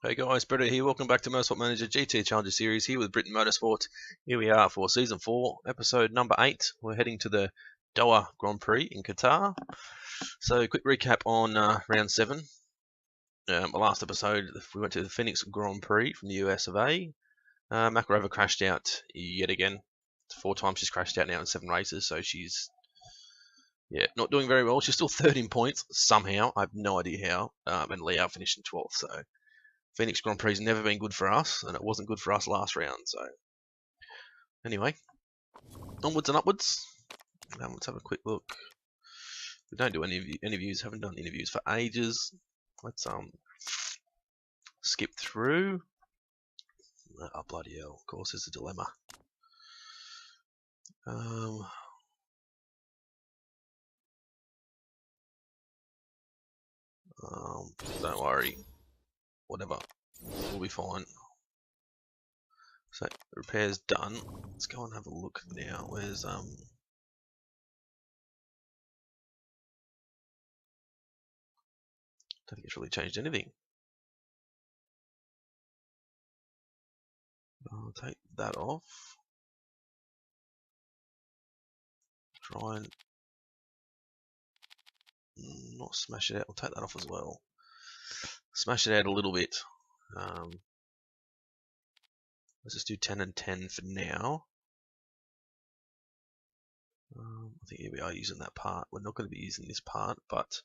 Hey guys, Britton here. Welcome back to Motorsport Manager GT Challenger Series here with Britton Motorsport. Here we are for Season 4, Episode number 8. We're heading to the Doha Grand Prix in Qatar. So, quick recap on Round 7. The last episode, we went to the Phoenix Grand Prix from the US of A. Makarova crashed out yet again. 4 times she's crashed out now in 7 races, so she's not doing very well. She's still 13 points somehow. I have no idea how. And Liao finished in 12th, so Phoenix Grand Prix has never been good for us, and it wasn't good for us last round. So, anyway, onwards and upwards. Let's have a quick look. We don't do any interviews. Haven't done interviews for ages. Let's skip through. Oh bloody hell! Of course, there's a dilemma. Don't worry. Whatever. We'll be fine. So, the repair's done. Let's go and have a look now. Where's don't think it's really changed anything. I'll take that off. Try and not smash it out. I'll take that off as well. Smash it out a little bit. Let's just do 10 and 10 for now. I think we are using that part. We're not going to be using this part, but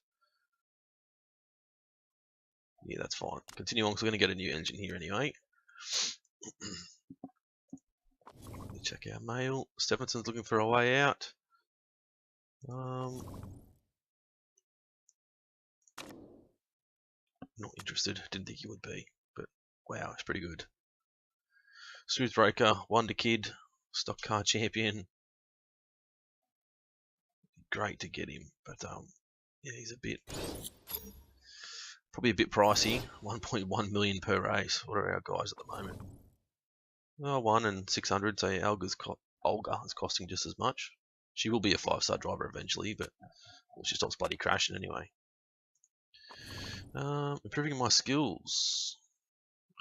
yeah, that's fine. Continue on because we're going to get a new engine here anyway. Let me check our mail. Stephenson's looking for a way out. Not interested. Didn't think he would be, but wow, it's pretty good. Smoothbreaker, Wonder Kid, stock car champion. Great to get him, but yeah, he's probably a bit pricey. 1.1 million per race. What are our guys at the moment? 1 and 600. So Olga is costing just as much. She will be a 5-star driver eventually, but she stops bloody crashing anyway. Improving my skills.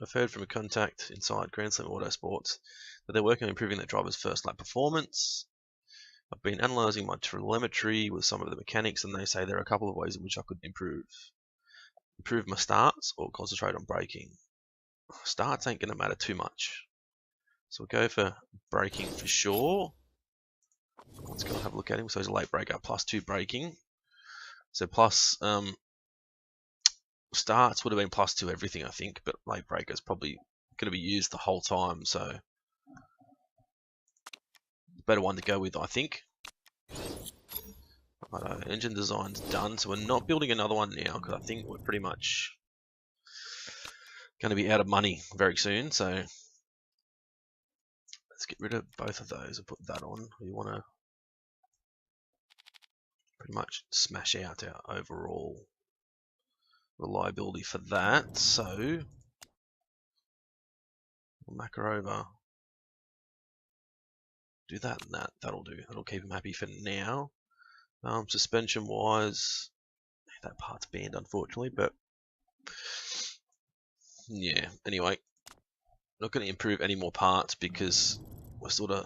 I've heard from a contact inside Grand Slam Motorsport that they're working on improving their driver's first lap performance. I've been analysing my telemetry with some of the mechanics, and they say there are a couple of ways in which I could improve. Improve my starts or concentrate on braking. Starts ain't going to matter too much. So we'll go for braking for sure. Let's go and have a look at him. So he's a late breaker, +2 braking. So plus starts would have been +2 everything, I think, but late breaker is probably going to be used the whole time, so better one to go with, I think. Right, engine design's done, so we're not building another one now because I think we're pretty much going to be out of money very soon. So let's get rid of both of those and put that on. We want to pretty much smash out our overall reliability for that. So we'll Makarova. Do that and that. That'll do. That'll keep him happy for now. Suspension wise, that part's banned unfortunately, but yeah. Anyway, not going to improve any more parts because we're sort of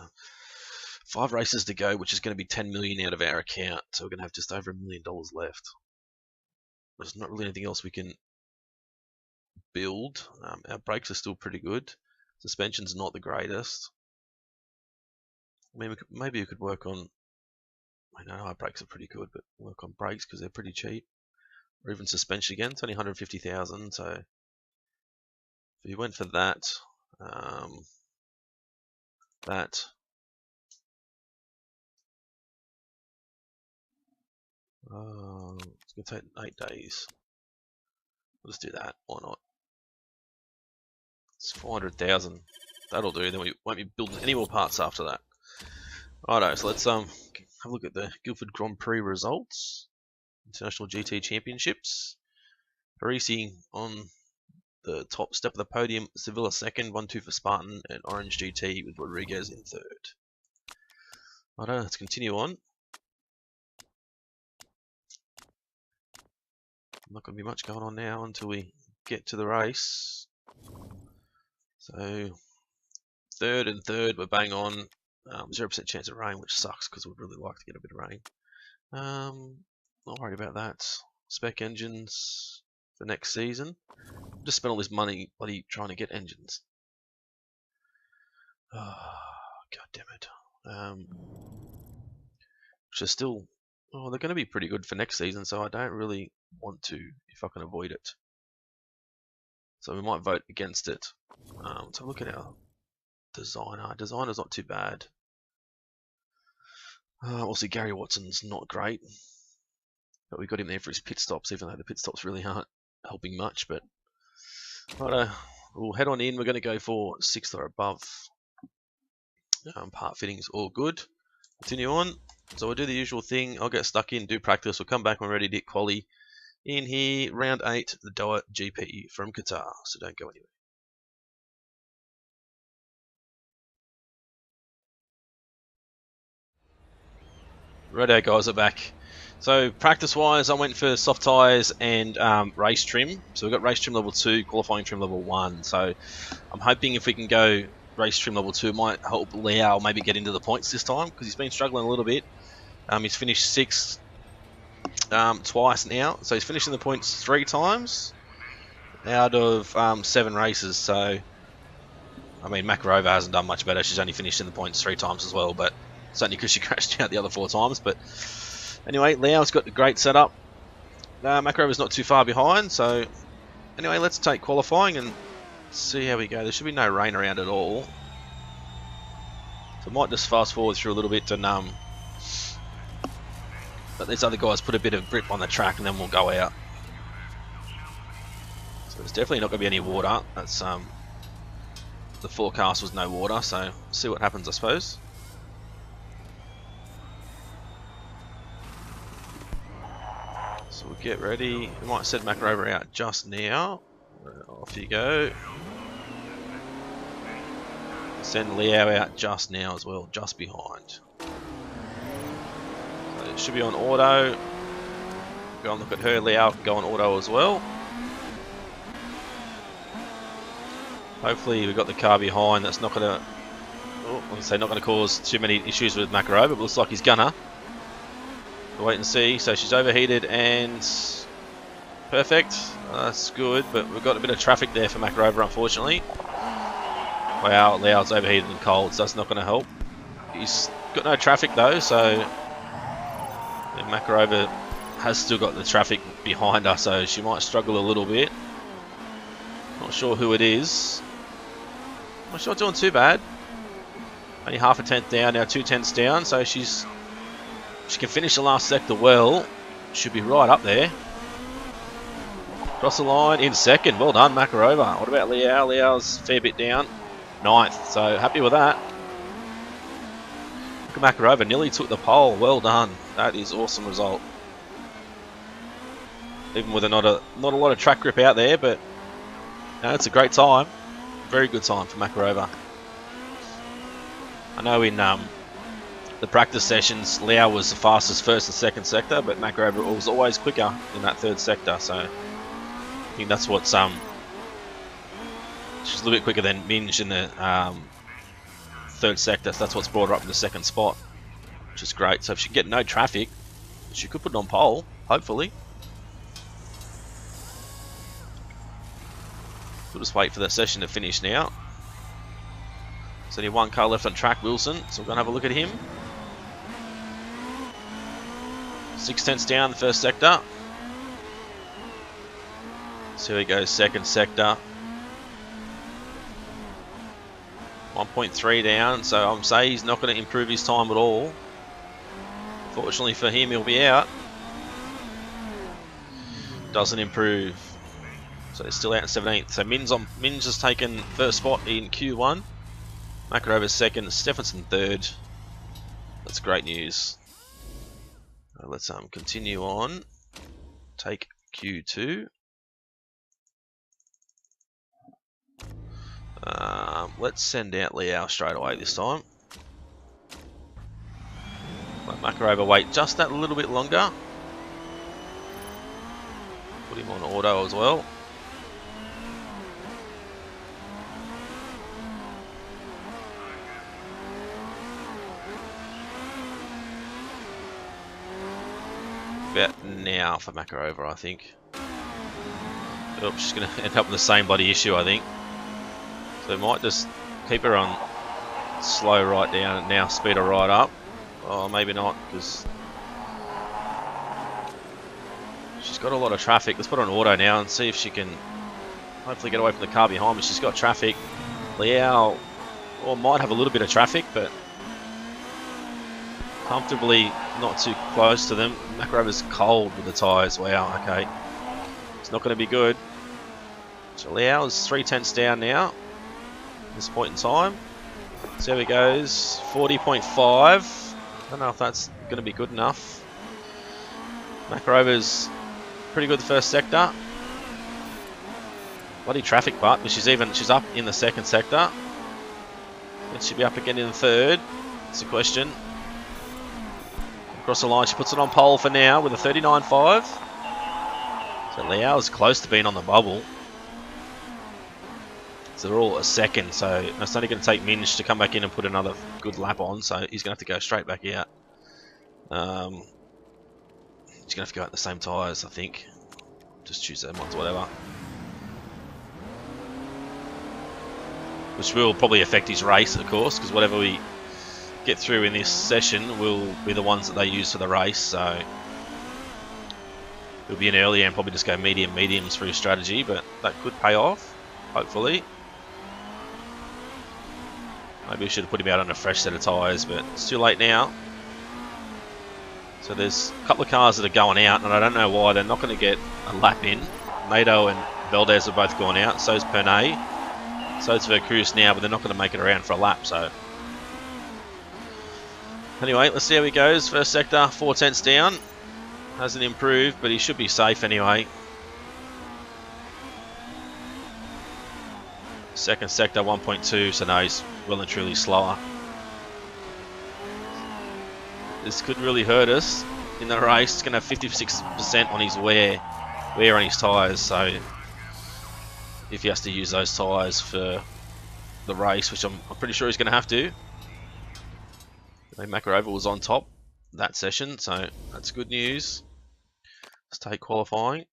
5 races to go, which is going to be 10 million out of our account. So we're going to have just over $1 million left. There's not really anything else we can build. Our brakes are still pretty good. Suspension's not the greatest. Maybe we could work on. I know our brakes are pretty good, but work on brakes because they're pretty cheap. Or even suspension again. It's only 150,000. So if you went for that, it's going to take 8 days. We'll just do that. Why not? It's 400,000. That'll do. Then we won't be building any more parts after that. Righto, so let's have a look at the Guildford Grand Prix results. International GT Championships. Parisi on the top step of the podium. Sevilla second, 1-2 for Spartan, and Orange GT with Rodriguez in third. Righto, let's continue on. Not going to be much going on now until we get to the race. So third and third, we're bang on. 0% chance of rain, which sucks because we'd really like to get a bit of rain. Not worried about that. Spec engines for next season. Just spent all this money bloody trying to get engines. Oh, God damn it. Which are still, oh, they're going to be pretty good for next season, so I don't really want to if I can avoid it. So we might vote against it. So look at our designer. Designer's not too bad. Also, Gary Watson's not great, but we got him there for his pit stops, even though the pit stops really aren't helping much. But we'll head on in. We're going to go for 6th or above. Part fittings all good. Continue on. So we'll do the usual thing. I'll get stuck in, do practice. We'll come back when we're ready to hit quali. In here, round 8, the Doha GP from Qatar. So don't go anywhere. Righto, guys, are back. So practice-wise, I went for soft tyres and race trim. So we've got race trim level 2, qualifying trim level 1. So I'm hoping if we can go race trim level 2, it might help Liao maybe get into the points this time because he's been struggling a little bit. He's finished 6th twice now, so he's finishing the points 3 times out of 7 races. So I mean, Makarova hasn't done much better. She's only finished in the points 3 times as well, but it's only because she crashed out the other 4 times. But anyway, Liao's got a great setup. Makarova's not too far behind. So anyway, let's take qualifying and see how we go. There should be no rain around at all. So I might just fast forward through a little bit and let these other guys put a bit of grip on the track and then we'll go out. So there's definitely not going to be any water. That's the forecast was no water, so see what happens, I suppose. So we'll get ready. We might set Makarova out just now. Off you go. Send Liao out just now as well, just behind. So it should be on auto. Go and look at her. Liao can go on auto as well. Hopefully we've got the car behind. That's not going to, not going to cause too many issues with Makarova, but looks like he's gonna. We'll wait and see. So she's overheated and perfect. That's good, but we've got a bit of traffic there for Makarova, unfortunately. Wow, Liao's overheated and cold, so that's not going to help. He's got no traffic though, so Makarova has still got the traffic behind her, so she might struggle a little bit. Not sure who it is. Well, she's not doing too bad. Only half a tenth down, now 2 tenths down, so she can finish the last sector well. Should be right up there. Cross the line in second. Well done, Makarova. What about Liao? Liao's a fair bit down. 9th, so happy with that. Look at Makarova, nearly took the pole. Well done. That is awesome result. Even with not a lot of track grip out there, but no, it's a great time. Very good time for Makarova. I know in the practice sessions, Liao was the fastest first and second sector, but Makarova was always quicker in that 3rd sector. So I think that's what's she's a little bit quicker than Minj in the 3rd sector. So that's what's brought her up in the 2nd spot, which is great. So if she can get no traffic, she could put it on pole, hopefully. We'll just wait for that session to finish now. There's only 1 car left on track, Wilson, so we're going to have a look at him. 6 tenths down the 1st sector. So here we go, 2nd sector. 1.3 down, so I'm saying he's not going to improve his time at all. Fortunately for him, he'll be out. Doesn't improve. So it's still out in 17th. So Minj has taken 1st spot in Q1. Makarova's 2nd. Stephenson 3rd. That's great news. Let's continue on. Take Q2. Let's send out Liao straight away this time. Let Makarova wait just that little bit longer. Put him on auto as well. about now for Makarova, I think. Oh, she's going to end up with the same bloody issue, I think. So might just keep her on slow right down and now speed her right up. Oh, maybe not, because she's got a lot of traffic. Let's put her on auto now and see if she can hopefully get away from the car behind me. She's got traffic. Liao might have a little bit of traffic, but comfortably not too close to them. Makarova's cold with the tyres. Wow, okay. It's not going to be good. So Liao is 3/10 down now at this point in time. So there he goes, 40.5. I don't know if that's going to be good enough. Makarova's pretty good the first sector. Bloody traffic butt, but she's up in the second sector. It should be up again in the third. That's the question. Across the line, she puts it on pole for now with a 39.5. So Liao is close to being on the bubble. So they're all a second, so it's only going to take Minge to come back in and put another good lap on, so he's going to have to go straight back out. He's going to have to go out the same tyres, I think. Just choose them ones, whatever. Which will probably affect his race, of course, because whatever we get through in this session will be the ones that they use for the race, so it'll be an earlier and probably just go mediums for his strategy, but that could pay off, hopefully. Maybe we should have put him out on a fresh set of tyres, but it's too late now. So there's a couple of cars that are going out, and I don't know why they're not going to get a lap in. Nato and Valdez have both gone out, so's Pernay, so's Vercruz now, but they're not going to make it around for a lap, so. Anyway, let's see how he goes. First sector, 4/10 down. Hasn't improved, but he should be safe anyway. Second sector, 1.2, so no, he's well and truly slower. This could really hurt us in the race. It's going to have 56% on his wear on his tyres, so if he has to use those tyres for the race, which I'm pretty sure he's going to have to. Makarova was on top that session, so that's good news. Let's take qualifying.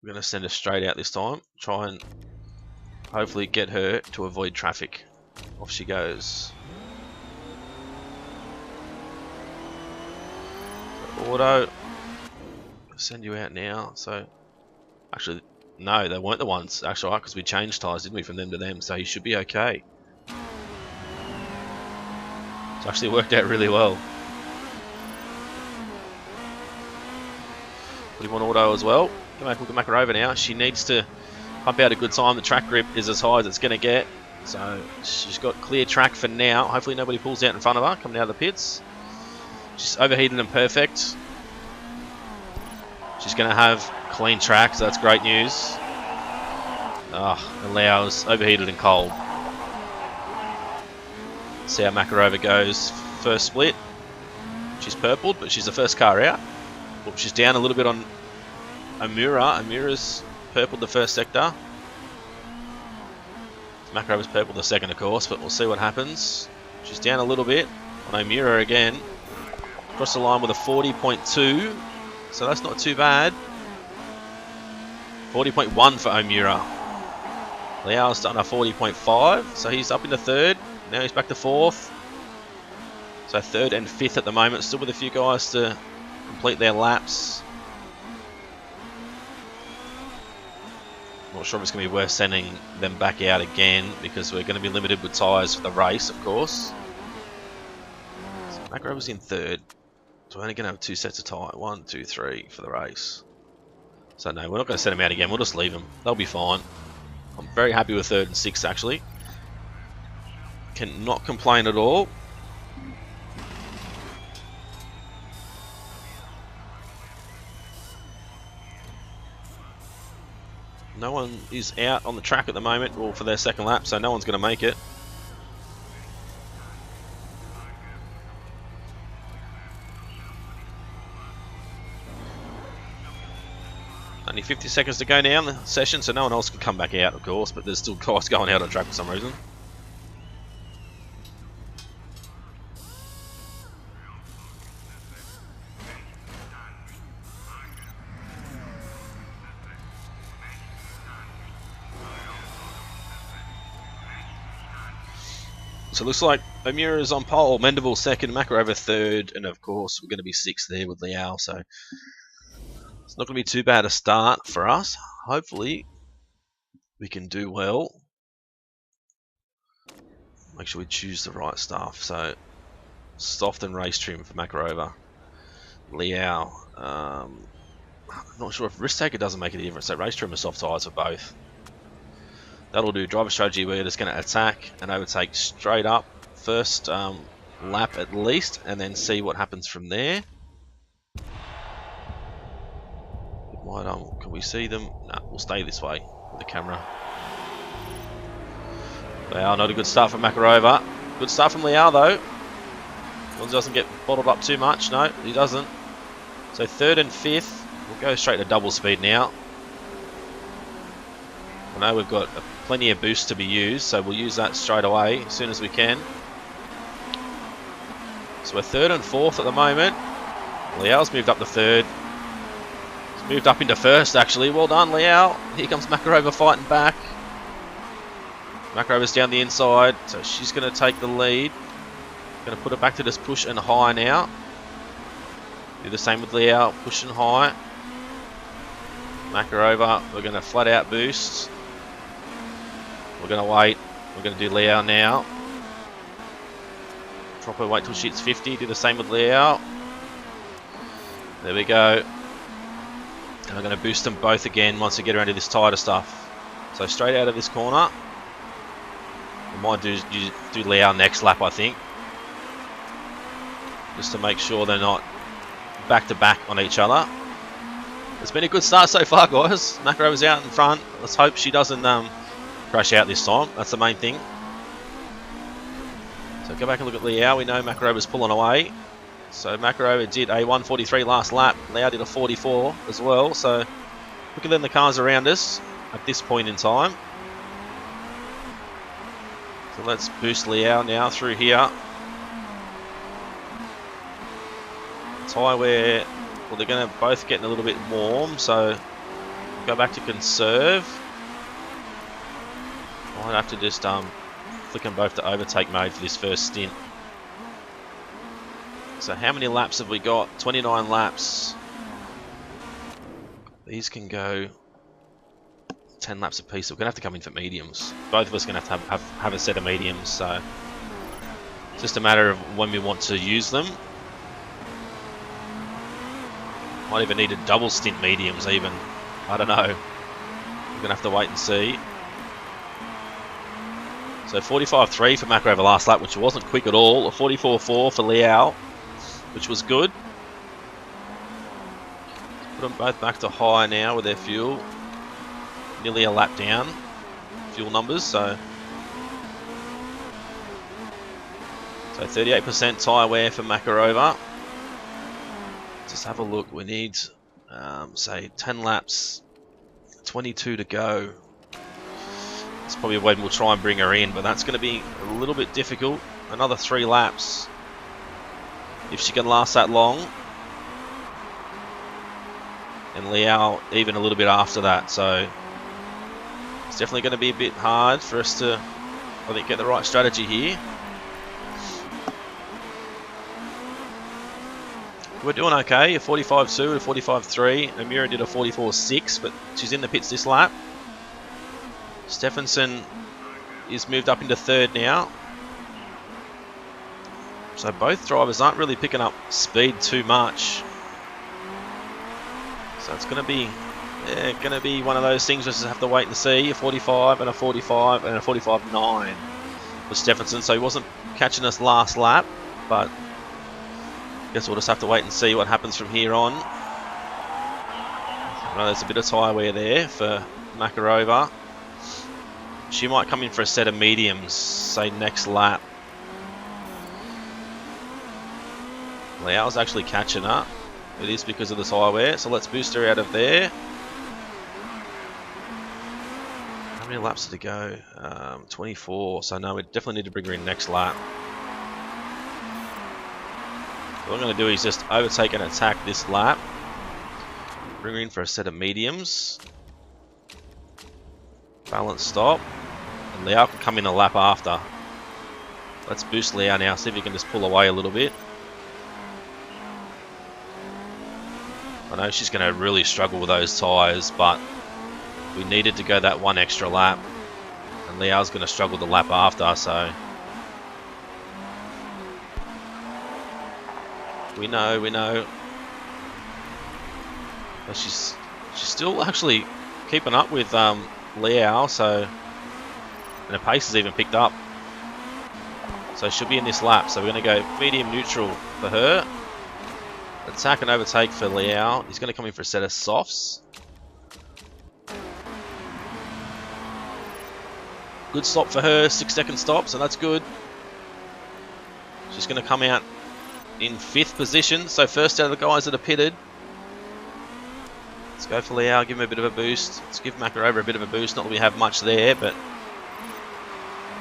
We're going to send her straight out this time. Try and hopefully get her to avoid traffic. Off she goes. Auto. Send you out now. So, actually, no, they weren't the ones. Actually, because we changed tyres, didn't we, from them to them? So he should be okay. It's actually worked out really well. Put him on auto as well. Come back, look at Makarova now. She needs to pump out a good time. The track grip is as high as it's going to get. So she's got clear track for now. Hopefully nobody pulls out in front of her coming out of the pits. She's overheated and perfect. She's going to have clean track, so that's great news. Allows overheated and cold. See how Makarova goes. First split. She's purpled, but she's the first car out. Oops, she's down a little bit on Omura. Omura's purpled the first sector. Makarova's purpled the second, of course, but we'll see what happens. She's down a little bit on Omura again. Across the line with a 40.2, so that's not too bad. 40.1 for Omura. Liao's done a 40.5, so he's up into third. Now he's back to fourth. So third and fifth at the moment, still with a few guys to complete their laps. Not sure if it's going to be worth sending them back out again because we're going to be limited with tyres for the race, of course. So Makarova's in third. So we're only going to have 2 sets of tyre. 1, 2, 3 for the race. So no, we're not going to send them out again. We'll just leave them. They'll be fine. I'm very happy with third and sixth, actually. Cannot complain at all. No one is out on the track at the moment, or for their second lap, so no one's going to make it. Only 50 seconds to go now in the session, so no one else can come back out, of course, but there's still guys going out on track for some reason. So it looks like Omura's on pole, Mendeville second, Makarova third, and of course we're going to be sixth there with Liao. So it's not going to be too bad a start for us. Hopefully we can do well. Make sure we choose the right stuff. So soft and race trim for Makarova. Liao. I'm not sure if risk taker doesn't make any difference. So race trim and soft tyres for both. That'll do. Driver strategy, we're just going to attack and overtake straight up. First lap at least, and then see what happens from there. Can we see them? No, we'll stay this way with the camera. Liao, not a good start from Makarova. Good start from Liao though. One doesn't get bottled up too much. No, he doesn't. So third and fifth. We'll go straight to double speed now. I know we've got plenty of boost to be used, so we'll use that straight away as soon as we can. So we're third and fourth at the moment. Liao's moved up to third. He's moved up into first actually. Well done, Liao. Here comes Makarova fighting back. Makarova's down the inside, so she's going to take the lead. Going to put it back to just push and high now. Do the same with Liao, push and high. Makarova, we're going to flat out boost. We're going to wait. We're going to do Liao now. Drop her, wait till she hits 50. Do the same with Liao. There we go. And we're going to boost them both again once we get around to this tighter stuff. So straight out of this corner. We might do Liao next lap, I think. Just to make sure they're not back to back on each other. It's been a good start so far, guys. Makarova's out in front. Let's hope she doesn't crash out this time. That's the main thing. So go back and look at Liao. We know Makarova's pulling away. So Makarova did a 1:43 last lap. Liao did a 44 as well. So look at them, the cars around us at this point in time. So let's boost Liao now through here. Tyre wear, well, they're going to both getting a little bit warm, so go back to conserve. Might have to just flick them both to overtake mode for this first stint. So how many laps have we got? 29 laps. These can go 10 laps apiece. So we're going to have to come in for mediums. Both of us are going to have a set of mediums, so it's just a matter of when we want to use them. Might even need a double stint mediums even. I don't know. We're going to have to wait and see. So 45.3 for Makarova last lap, which wasn't quick at all. A 44.4 for Liao, which was good. Put them both back to high now with their fuel. Nearly a lap down. Fuel numbers, so 38% tyre wear for Makarova. Just have a look. We need, say, 10 laps, 22 to go. That's probably when we'll try and bring her in, but that's going to be a little bit difficult. Another 3 laps, if she can last that long. And Liao even a little bit after that, so it's definitely going to be a bit hard for us to, I think, get the right strategy here. We're doing okay, a 45.2, a 45.3. Omura did a 44.6, but she's in the pits this lap. Stephenson is moved up into third now. So both drivers aren't really picking up speed too much. So it's going to be one of those things we just have to wait and see. A 45 and a 45 and a 45.9 for Stephenson. So he wasn't catching us last lap, but guess we'll just have to wait and see what happens from here on. I know there's a bit of tyre wear there for Makarova. She might come in for a set of mediums, say next lap. Liao's actually catching up. It is because of the tyre wear, so let's boost her out of there. How many laps to go? 24, so no, we definitely need to bring her in next lap. What I'm going to do is just overtake and attack this lap. Bring her in for a set of mediums. Balance stop. And Liao can come in a lap after. Let's boost Liao now, see if he can just pull away a little bit. I know she's going to really struggle with those tyres, but we needed to go that one extra lap. And Liao's going to struggle the lap after, so... We know. But she's still actually keeping up with Liao, so... And her pace has even picked up. So she'll be in this lap. So we're going to go medium neutral for her. Attack and overtake for Liao. He's going to come in for a set of softs. Good stop for her, 6-second stop, so that's good. She's going to come out in 5th position, so first out of the guys that are pitted. Let's go for Liao, give him a bit of a boost. Let's give Makarova a bit of a boost, not that we have much there, but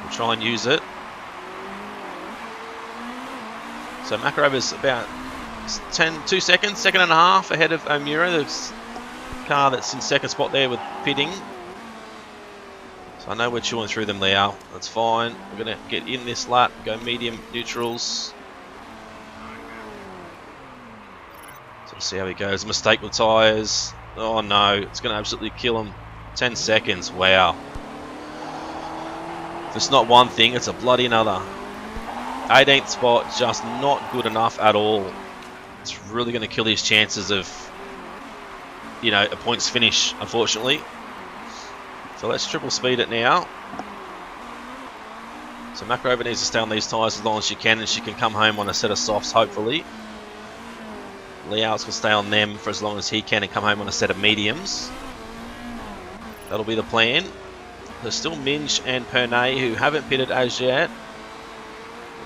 we'll try and use it. So Makarova's about 2 seconds, second and a half ahead of Omura, the car that's in 2nd spot there with pitting. So I know we're chewing through them, Liao. That's fine. We're going to get in this lap, go medium neutrals. So let's see how he goes. Mistake with tyres. Oh no, it's going to absolutely kill him. 10 seconds, wow. If it's not one thing, it's a bloody another. 18th spot, just not good enough at all. It's really going to kill his chances of, you know, a points finish, unfortunately. So let's triple speed it now. So Makarova needs to stay on these tyres as long as she can, and she can come home on a set of softs, hopefully. Liao's will stay on them for as long as he can and come home on a set of mediums. That'll be the plan. There's still Minge and Pernay who haven't pitted as yet.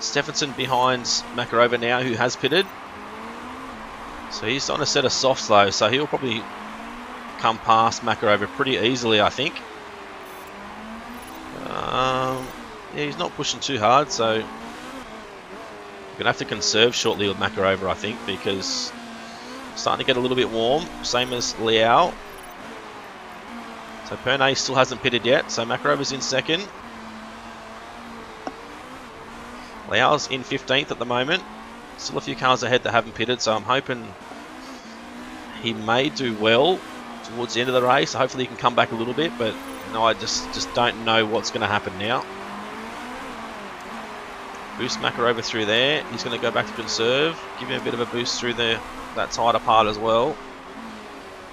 Stephenson behind Makarova now, who has pitted. So he's on a set of softs though, so he'll probably come past Makarova pretty easily, I think. Yeah, he's not pushing too hard, so we're going to have to conserve shortly with Makarova, I think, because it's starting to get a little bit warm, same as Liao. So Pernay still hasn't pitted yet, so Makarova's in 2nd. Liao's in 15th at the moment. Still a few cars ahead that haven't pitted, so I'm hoping he may do well towards the end of the race. Hopefully he can come back a little bit, but no, I just don't know what's going to happen now. Boost Makarova through there. He's going to go back to conserve. Give him a bit of a boost through that tighter part as well.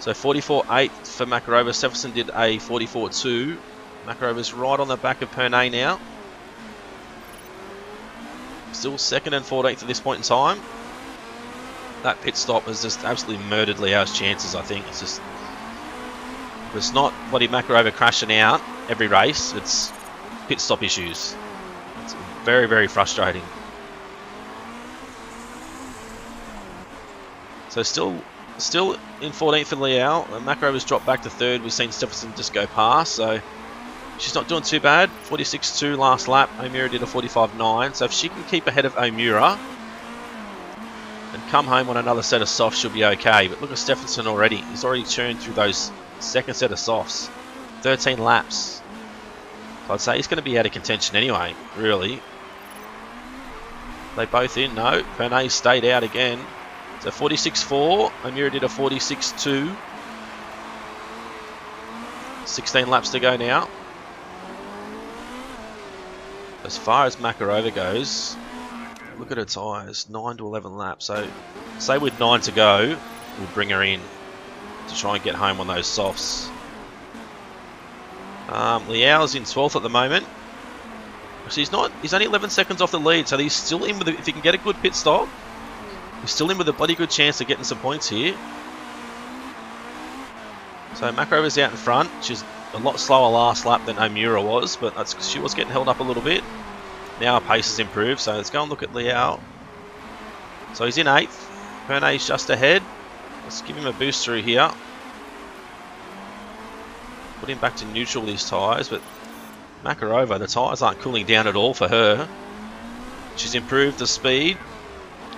So 44.8 for Makarova. Stephenson did a 44.2. Makarova's right on the back of Pernay now. Still 2nd and 14th at this point in time. That pit stop has just absolutely murdered Liao's chances, I think. It's not bloody Makarova crashing out every race. It's pit stop issues. It's very, very frustrating. So still in 14th for Liao. Makarova's dropped back to 3rd. We've seen Stephenson just go past, so she's not doing too bad. 46.2 last lap. Omura did a 45.9. So if she can keep ahead of Omura and come home on another set of softs, she'll be okay. But look at Stephenson already. He's already churned through those 2nd set of softs. 13 laps. So I'd say he's going to be out of contention anyway, really. They both in? No. Pernay stayed out again. So 46.4. Omura did a 46.2. 16 laps to go now. As far as Makarova goes, look at her tyres, 9 to 11 laps. So, say with 9 to go, we'll bring her in to try and get home on those softs. Liao's in 12th at the moment. So he's only 11 seconds off the lead, so he's still in with if he can get a good pit stop, he's still in with a bloody good chance of getting some points here. So Makarova's out in front. She's a lot slower last lap than Omura was, but that's because she was getting held up a little bit. Now her pace has improved, so let's go and look at Liao. So he's in 8th. Pernay's just ahead. Let's give him a boost through here. Put him back to neutral with his tyres, but Makarova, the tyres aren't cooling down at all for her. She's improved the speed,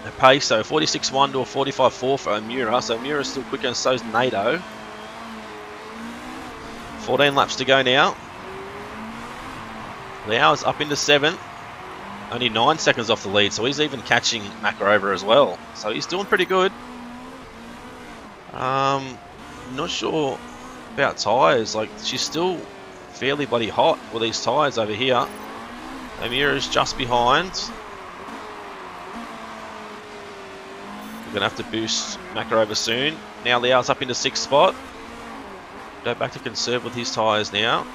her pace, so 46.1 to a 45.4 for Omura. So Omura's still quicker, and so's NATO. 14 laps to go now. Liao's up into 7th. Only 9 seconds off the lead, so he's even catching Makarova as well. So he's doing pretty good. Not sure about tyres. Like, she's still fairly bloody hot with these tyres over here. Amira's just behind. We're going to have to boost Makarova soon. Now Liao's up into 6th spot. Go back to conserve with his tyres now.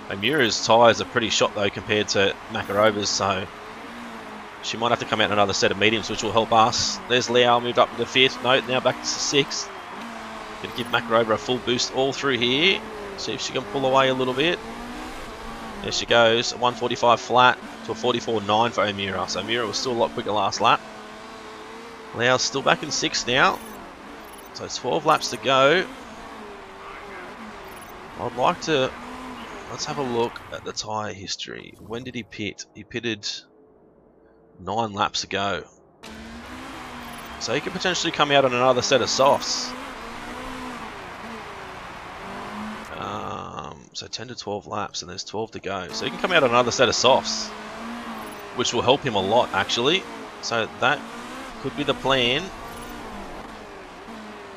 Amira's tyres are pretty shot though compared to Makarova's, so she might have to come out in another set of mediums, which will help us. There's Liao moved up to the 5th. No, now back to 6th. Going to give Makarova a full boost all through here. See if she can pull away a little bit. There she goes, a 145 flat to a 44.9 for Amira. So Amira was still a lot quicker last lap. Liao's still back in 6th now. So 12 laps to go. I'd like to... Let's have a look at the tyre history. When did he pit? He pitted 9 laps ago. So he could potentially come out on another set of softs. So 10 to 12 laps and there's 12 to go. So he can come out on another set of softs, which will help him a lot actually. So that could be the plan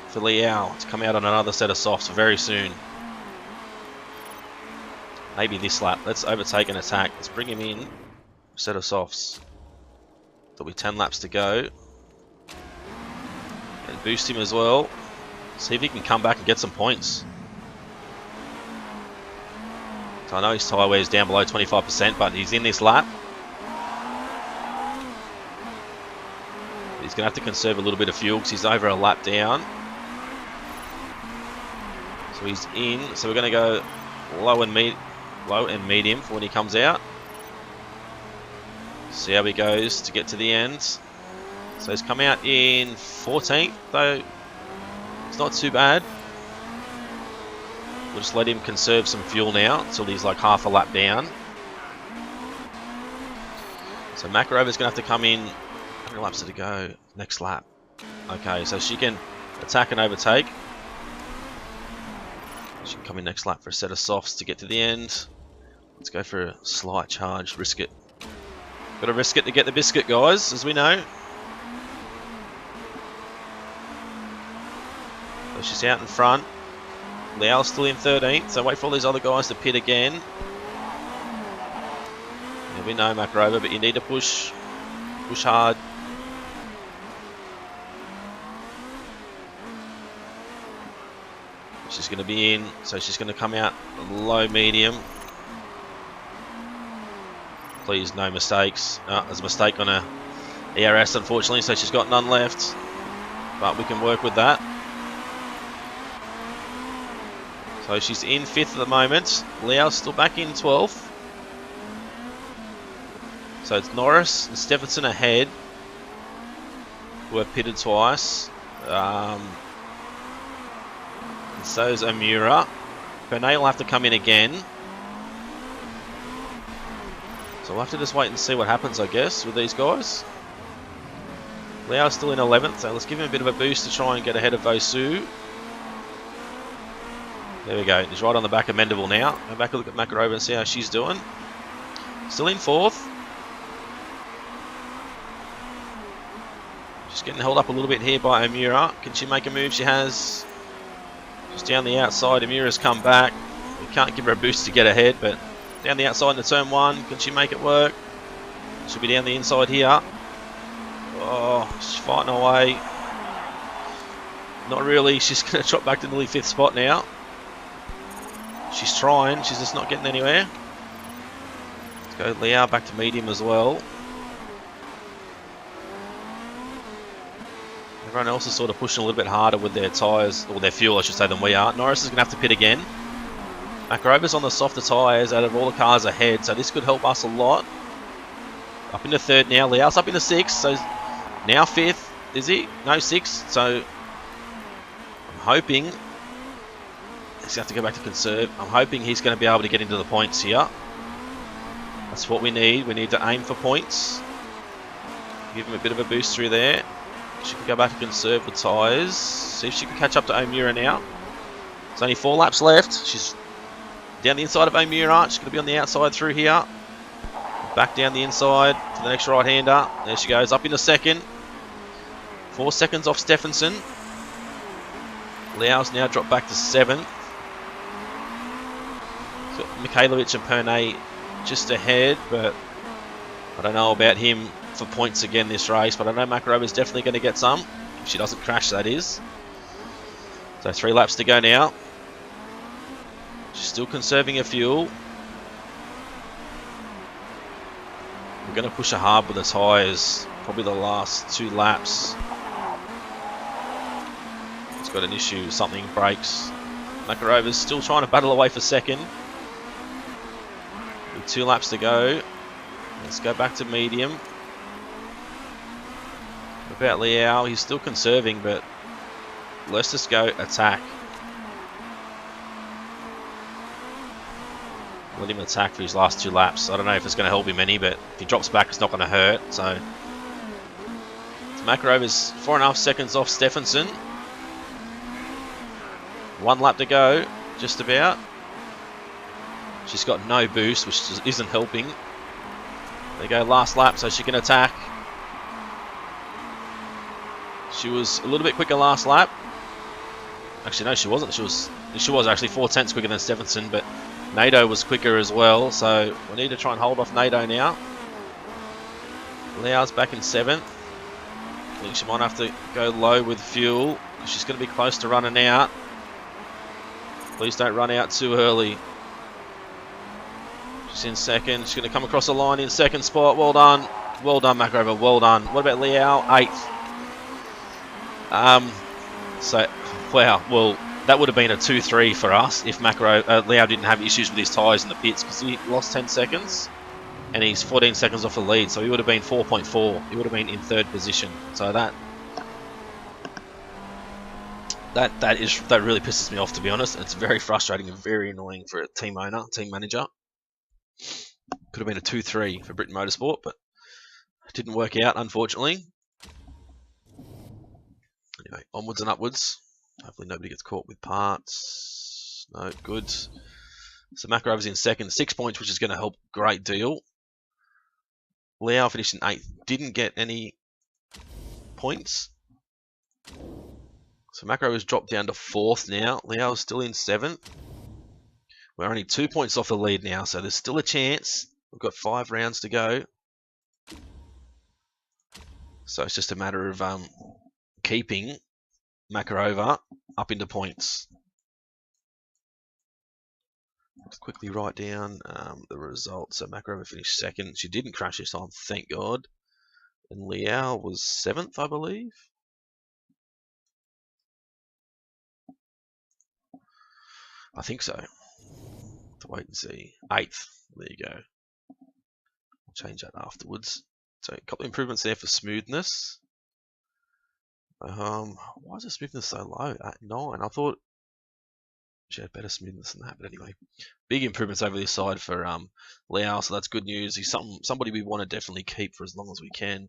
for Liao to come out on another set of softs very soon. Maybe this lap. Let's overtake and attack. Let's bring him in. Set of softs. There'll be 10 laps to go. And boost him as well. See if he can come back and get some points. So I know his tyre wear is down below 25%, but he's in this lap. He's going to have to conserve a little bit of fuel because he's over a lap down. So he's in. So we're going to go low and medium for when he comes out. See how he goes to get to the end. So he's come out in 14th, though it's not too bad. We'll just let him conserve some fuel now until he's like half a lap down. So Makarova's going to have to come in. How many laps did it go? Next lap. Okay, so she can attack and overtake. She can come in next lap for a set of softs to get to the end. Let's go for a slight charge. Risk it. Got to risk it to get the biscuit, guys, as we know. So she's out in front. Liao's still in 13th, so wait for all these other guys to pit again. Yeah, we know Makarova, but you need to push hard. She's going to be in, so she's going to come out low medium. Please, no mistakes. There's a mistake on her ERS, unfortunately, so she's got none left. But we can work with that. So she's in 5th at the moment. Liao's still back in 12th. So it's Norris and Stephenson ahead, who have pitted twice. And so is Amira. Bernay will have to come in again. So we'll have to just wait and see what happens, I guess, with these guys. Liao's still in 11th, so let's give him a bit of a boost to try and get ahead of Vosu. There we go. He's right on the back of Mendable now. Go back and look at Makarova and see how she's doing. Still in 4th. Just getting held up a little bit here by Amira. Can she make a move? She has. Just down the outside. Amira's come back. We can't give her a boost to get ahead, but down the outside into turn 1. Can she make it work? She'll be down the inside here. Oh, she's fighting away. Not really. She's going to drop back to nearly 5th spot now. She's trying. She's just not getting anywhere. Let's go Liao back to medium as well. Everyone else is sort of pushing a little bit harder with their tyres, or their fuel I should say, than we are. Norris is going to have to pit again. Makarova's on the softer tyres out of all the cars ahead, so this could help us a lot. Up into 3rd now. Liao's up into 6th, so now 5th. Is he? No, 6th. So I'm hoping he's going to have to go back to conserve. I'm hoping he's going to be able to get into the points here. That's what we need. We need to aim for points. Give him a bit of a boost through there. She can go back to conserve the tyres. See if she can catch up to Omura now. There's only 4 laps left. She's down the inside of Omura. She's going to be on the outside through here. Back down the inside to the next right-hander. There she goes, up into second. 4 seconds off Stephenson. Liao's now dropped back to 7th. Got Mikhailovic and Pernay just ahead, but I don't know about him for points again this race, but I know Makarova's definitely going to get some. If she doesn't crash, that is. So 3 laps to go now. She's still conserving her fuel. We're going to push her hard with the tyres, probably the last 2 laps. It's got an issue, something breaks. Makarova's still trying to battle away for second. With 2 laps to go. Let's go back to medium. What about Liao? He's still conserving, but let's just go attack. Let him attack for his last 2 laps. I don't know if it's going to help him any, but if he drops back, it's not going to hurt. So Makarova's 4.5 seconds off Stephenson. 1 lap to go, just about. She's got no boost, which isn't helping. They go last lap, so she can attack. She was a little bit quicker last lap. Actually, no, she wasn't. She was actually 4 tenths quicker than Stephenson, but NATO was quicker as well, so we need to try and hold off NATO now. Liao's back in 7th. I think she might have to go low with fuel, because she's going to be close to running out. Please don't run out too early. She's in 2nd. She's going to come across the line in 2nd spot. Well done. Well done, Makarova. Well done. What about Liao? 8th. So, wow. Well, that would have been a 2-3 for us if Liao didn't have issues with his tyres in the pits, because he lost 10 seconds and he's 14 seconds off the lead, so he would have been 4.4. He would have been in 3rd position. So that really pisses me off, to be honest. It's very frustrating and very annoying for a team owner, team manager. Could have been a 2-3 for Britton Motorsport, but it didn't work out, unfortunately. Anyway, onwards and upwards. Hopefully nobody gets caught with parts. No, good. So Makarova's in 2nd, 6 points, which is going to help a great deal. Liao finished in 8th, didn't get any points. So Makarova's dropped down to 4th now. Liao's still in 7th. We're only 2 points off the lead now, so there's still a chance. We've got 5 rounds to go. So it's just a matter of keeping Makarova up into points. Let's quickly write down the results. So Makarova finished 2nd. She didn't crash this time, thank God. And Liao was 7th, I believe. I think so. To wait and see. 8th. There you go. I'll change that afterwards. So a couple of improvements there for smoothness. Why is the smoothness so low at 9? I thought she had better smoothness than that, but anyway, big improvements over this side for Liao, so that's good news. He's somebody we want to definitely keep for as long as we can.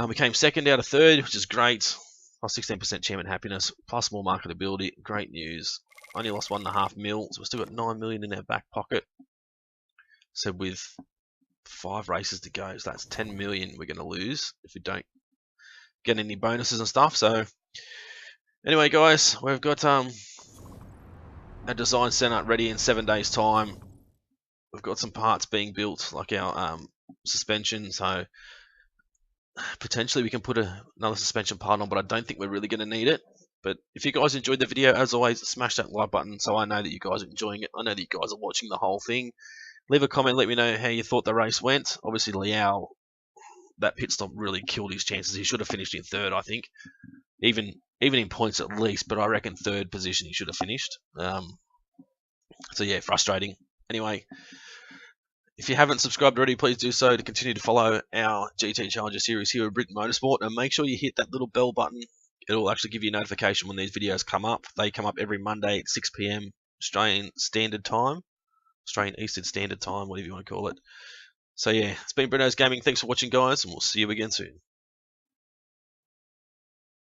We came 2nd out of 3rd, which is great. Plus 16% chairman happiness, plus more marketability. Great news. Only lost 1.5 mil, so we've still got 9 million in our back pocket. So with 5 races to go, so that's 10 million we're going to lose if we don't get any bonuses and stuff. So anyway, guys, we've got a design center ready in 7 days' time. We've got some parts being built, like our suspension, so potentially we can put another suspension part on, but I don't think we're really going to need it. But if you guys enjoyed the video, as always, smash that like button so I know that you guys are enjoying it. I know that you guys are watching the whole thing. Leave a comment, let me know how you thought the race went. Obviously, Liao, that pit stop really killed his chances. He should have finished in 3rd, I think. Even in points at least, but I reckon 3rd position he should have finished. So yeah, frustrating. Anyway, if you haven't subscribed already, please do so to continue to follow our GT Challenger series here at Britton Motorsport, and make sure you hit that little bell button. It'll actually give you a notification when these videos come up. They come up every Monday at 6 PM Australian Standard Time, Australian Eastern Standard Time, whatever you want to call it. So yeah, it's been Brino's Gaming. Thanks for watching, guys, and we'll see you again soon.